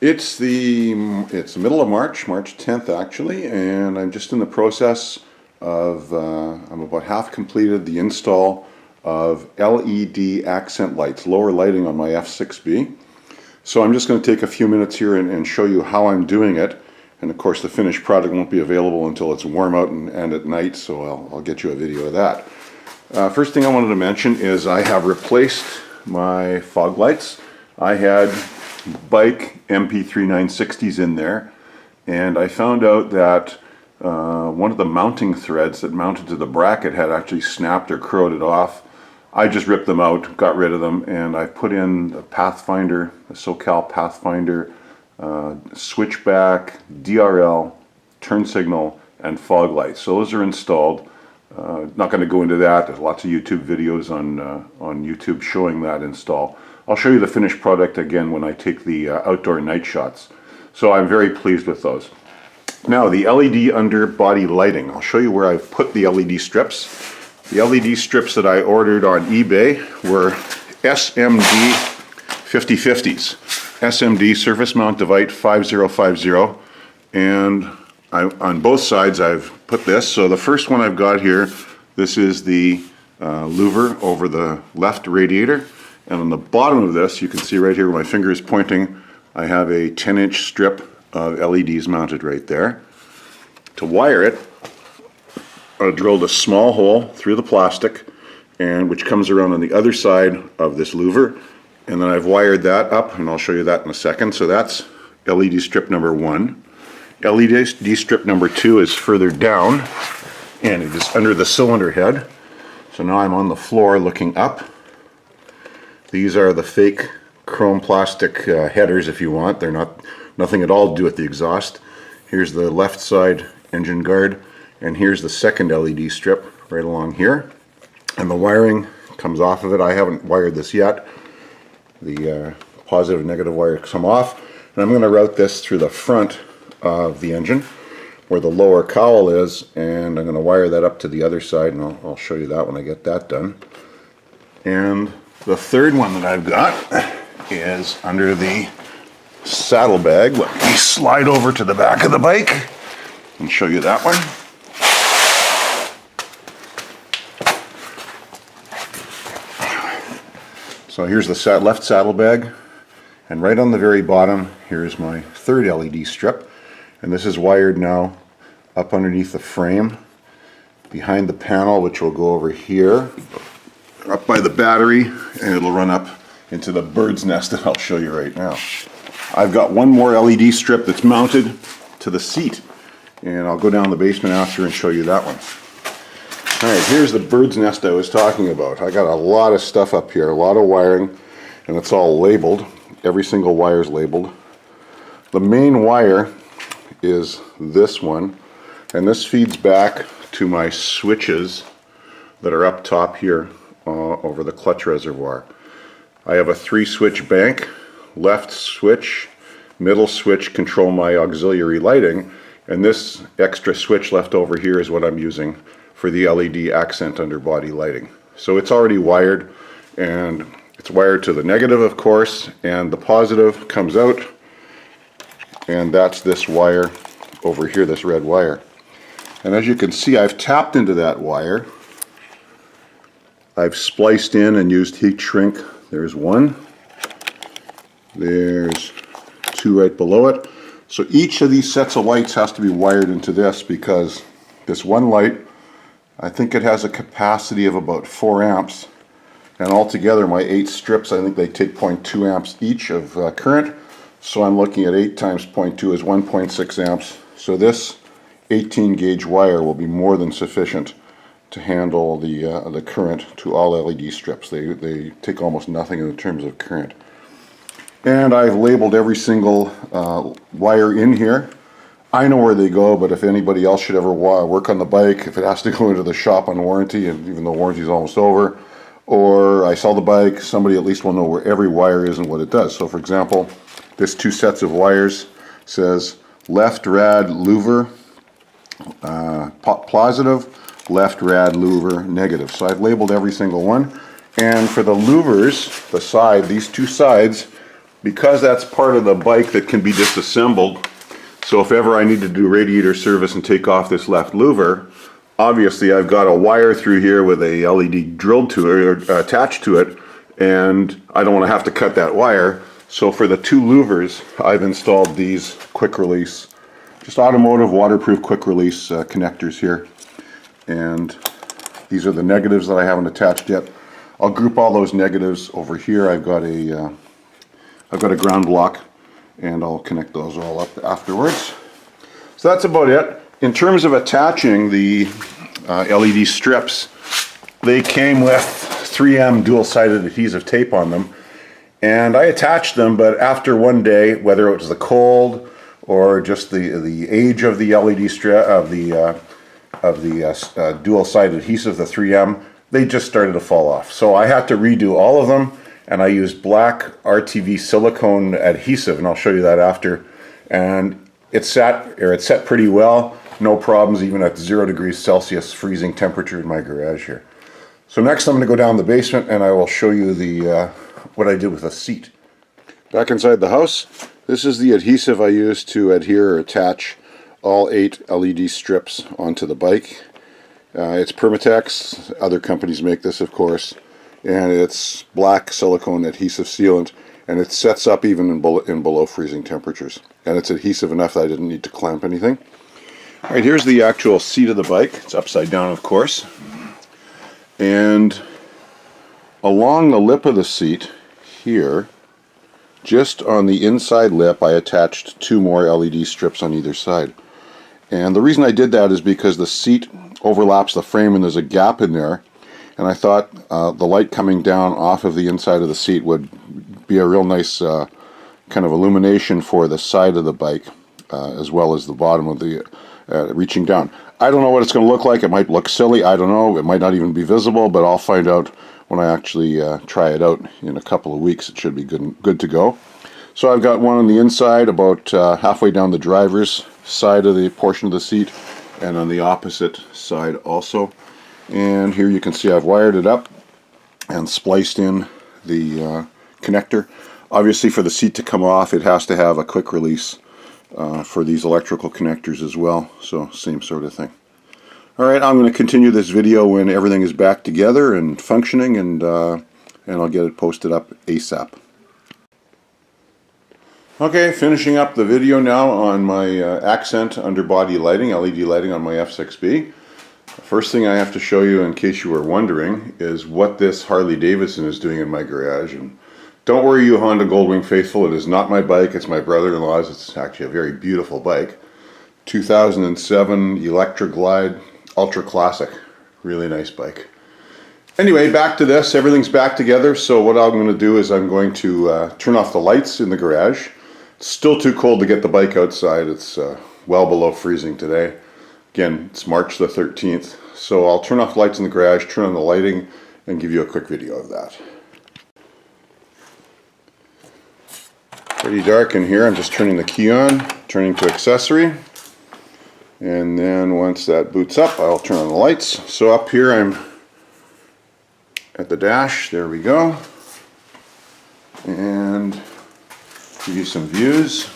It's the middle of March, March 10th actually, and I'm just in the process of, I'm about half completed the install of LED accent lights, lower lighting on my F6B. So I'm just going to take a few minutes here and show you how I'm doing it. And of course the finished product won't be available until it's warm out and at night, so I'll get you a video of that. First thing I wanted to mention is I have replaced my fog lights. I had bike MP3960s in there, and I found out that one of the mounting threads that mounted to the bracket had actually snapped or corroded off. I just ripped them out, got rid of them, and I put in a Pathfinder, a SoCal Pathfinder, switchback, DRL, turn signal, and fog lights. So those are installed. Not going to go into that. There's lots of YouTube videos on YouTube showing that install. I'll show you the finished product again when I take the outdoor night shots. So I'm very pleased with those. Now the LED underbody lighting. I'll show you where I've put the LED strips. The LED strips that I ordered on eBay were SMD 5050s. SMD surface mount device 5050, and on both sides I've put this. So the first one I've got here, this is the louver over the left radiator, and on the bottom of this, you can see right here where my finger is pointing, I have a 10-inch strip of LEDs mounted right there. To wire it, I drilled a small hole through the plastic, and which comes around on the other side of this louver, and then I've wired that up, and I'll show you that in a second. So that's LED strip number 1. LED strip number 2 is further down, and it is under the cylinder head. So now I'm on the floor looking up. These are the fake chrome plastic headers, if you want. They're nothing at all to do with the exhaust. Here's the left side engine guard, and here's the second LED strip right along here. And the wiring comes off of it. I haven't wired this yet. The positive and negative wire come off, and I'm going to route this through the front of the engine where the lower cowl is, and I'm going to wire that up to the other side, and I'll show you that when I get that done. And the third one that I've got is under the saddlebag. Let me slide over to the back of the bike and show you that one. So here's the left saddlebag, and right on the very bottom here's my third LED strip, and this is wired now up underneath the frame behind the panel, which will go over here up by the battery, and it'll run up into the bird's nest that I'll show you right now. I've got one more LED strip that's mounted to the seat, and I'll go down the basement after and show you that one. Alright, here's the bird's nest I was talking about. I got a lot of stuff up here, a lot of wiring, and it's all labeled. Every single wire is labeled. The main wire is this one, and this feeds back to my switches that are up top here over the clutch reservoir. I have a 3-switch bank. Left switch, middle switch control my auxiliary lighting, and this extra switch left over here is what I'm using for the LED accent underbody lighting. So it's already wired, and it's wired to the negative, of course, and the positive comes out, and that's this wire over here, this red wire. And as you can see, I've tapped into that wire. I've spliced in and used heat shrink. There's one. There's two right below it. So each of these sets of lights has to be wired into this, because this one light, I think it has a capacity of about 4 amps, and altogether my 8 strips, I think they take 0.2 amps each of current, so I'm looking at 8 times 0.2 is 1.6 amps. So this 18 gauge wire will be more than sufficient to handle the current to all LED strips. They take almost nothing in terms of current. And I've labeled every single wire in here. I know where they go, but if anybody else should ever work on the bike, if it has to go into the shop on warranty, and even though warranty is almost over, or I sell the bike, somebody at least will know where every wire is and what it does. So for example, this 2 sets of wires says left rad louver positive, left rad louver negative. So I've labeled every single one. And for the louvers, the side, these 2 sides because that's part of the bike that can be disassembled, so if ever I need to do radiator service and take off this left louver, obviously I've got a wire through here with a LED drilled to it or attached to it, and I don't want to have to cut that wire. So for the two louvers, I've installed these quick release, just automotive waterproof quick release connectors here. And these are the negatives that I haven't attached yet. I'll group all those negatives over here. I've got a ground block, and I'll connect those all up afterwards. So that's about it. In terms of attaching the LED strips, they came with 3M dual-sided adhesive tape on them, and I attached them, but after one day, whether it was the cold or just the age of the LED strip of the dual-sided adhesive, the 3M, they just started to fall off. So I had to redo all of them, and I used black RTV silicone adhesive, and I'll show you that after. And it set pretty well, no problems even at 0 degrees Celsius freezing temperature in my garage here. So next I'm going to go down the basement and I will show you what I did with the seat. Back inside the house, this is the adhesive I used to adhere or attach all 8 LED strips onto the bike. It's Permatex, other companies make this of course, and it's black silicone adhesive sealant, and it sets up even in below freezing temperatures. And it's adhesive enough that I didn't need to clamp anything. Alright, here's the actual seat of the bike. It's upside down of course. And along the lip of the seat here, just on the inside lip, I attached 2 more LED strips on either side. And the reason I did that is because the seat overlaps the frame and there's a gap in there, and I thought the light coming down off of the inside of the seat would be a real nice kind of illumination for the side of the bike as well as the bottom of the reaching down. I don't know what it's going to look like. It might look silly, I don't know. It might not even be visible, but I'll find out when I actually try it out in a couple of weeks. It should be good to go. So I've got one on the inside about halfway down the driver's side of the portion of the seat, and on the opposite side also. And here you can see I've wired it up and spliced in the connector. Obviously for the seat to come off, it has to have a quick release for these electrical connectors as well, so same sort of thing. Alright, I'm going to continue this video when everything is back together and functioning, and I'll get it posted up ASAP. Okay, finishing up the video now on my accent underbody lighting, LED lighting on my F6B. The first thing I have to show you, in case you were wondering, is what this Harley Davidson is doing in my garage. And don't worry, you Honda Goldwing faithful, it is not my bike, it's my brother-in-law's. It's actually a very beautiful bike. 2007 Electra Glide Ultra Classic. Really nice bike. Anyway, back to this. Everything's back together, so what I'm going to do is I'm going to turn off the lights in the garage. It's still too cold to get the bike outside. It's well below freezing today. Again, it's March the 13th, so I'll turn off the lights in the garage, turn on the lighting, and give you a quick video of that. Pretty dark in here. I'm just turning the key on, turning to accessory, and then once that boots up, I'll turn on the lights. So up here I'm at the dash, there we go, and give you some views.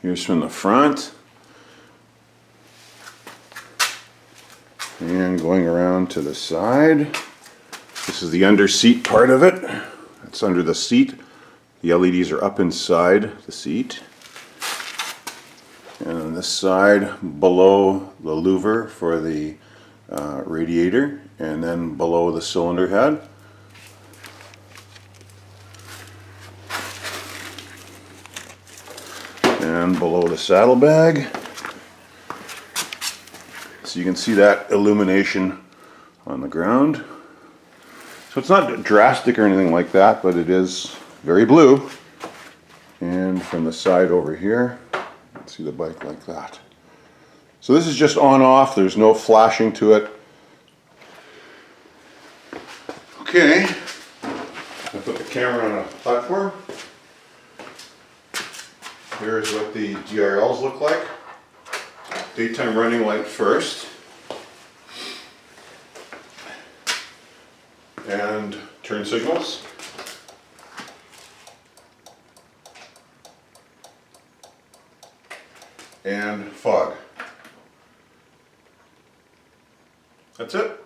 Here's from the front, and going around to the side. This is the under seat part of it. It's under the seat. The LEDs are up inside the seat. And on this side, below the louver for the radiator, and then below the cylinder head. And below the saddlebag. So you can see that illumination on the ground. So it's not drastic or anything like that, but it is very blue. And from the side over here, you can see the bike like that. So this is just on off, there's no flashing to it. Okay, I put the camera on a platform. Here's what the DRLs look like. Daytime running light first. And turn signals. and fog. That's it.